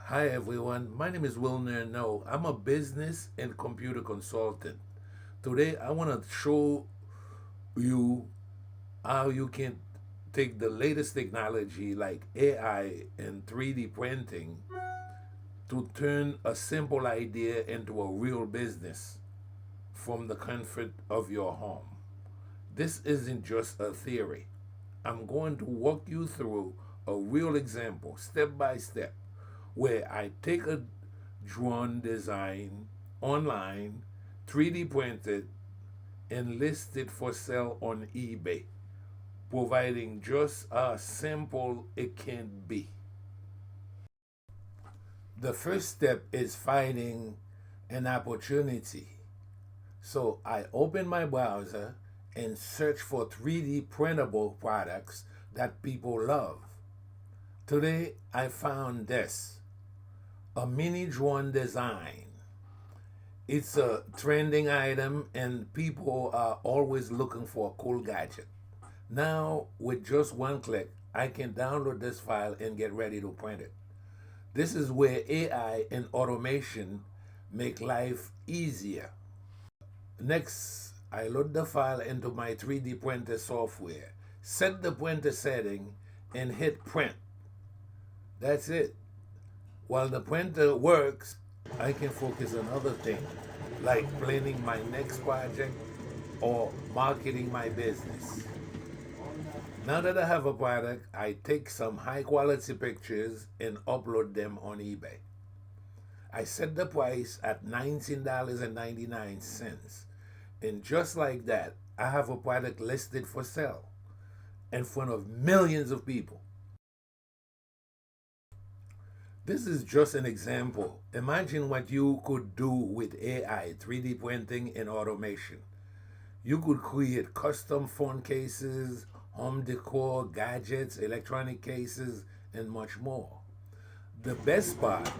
Hi everyone, my name is Wilner. Now, I'm a business and computer consultant. Today, I want to show you how you can take the latest technology like AI and 3D printing to turn a simple idea into a real business from the comfort of your home. This isn't just a theory. I'm going to walk you through a real example, step by step, where I take a drawn design online, 3D printed, and list it for sale on eBay, providing just how simple it can be. The first step is finding an opportunity. So I open my browser and search for 3D printable products that people love. Today I found this, a mini drone design. It's a trending item and people are always looking for a cool gadget. Now with just one click, I can download this file and get ready to print it. This is where AI and automation make life easier. Next, I load the file into my 3D printer software, set the printer setting, and hit print. That's it. While the printer works, I can focus on other things, like planning my next project or marketing my business. Now that I have a product, I take some high quality pictures and upload them on eBay. I set the price at $19.99. And just like that, I have a product listed for sale in front of millions of people. This is just an example. Imagine what you could do with AI, 3D printing, and automation. You could create custom phone cases, home decor, gadgets, electronic cases, and much more. The best part,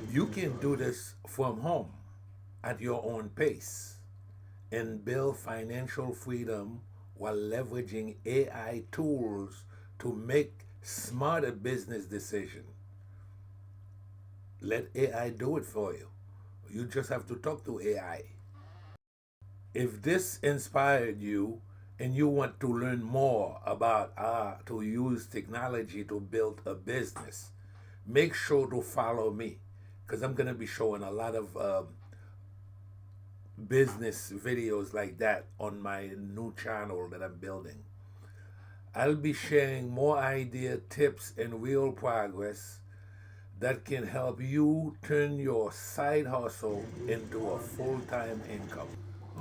you can do this from home at your own pace and build financial freedom while leveraging AI tools to make smarter business decisions. Let AI do it for you. You just have to talk to AI. If this inspired you and you want to learn more about how to use technology to build a business, make sure to follow me because I'm going to be showing a lot of business videos like that on my new channel that I'm building. I'll be sharing more idea, tips, and real progress that can help you turn your side hustle into a full-time income.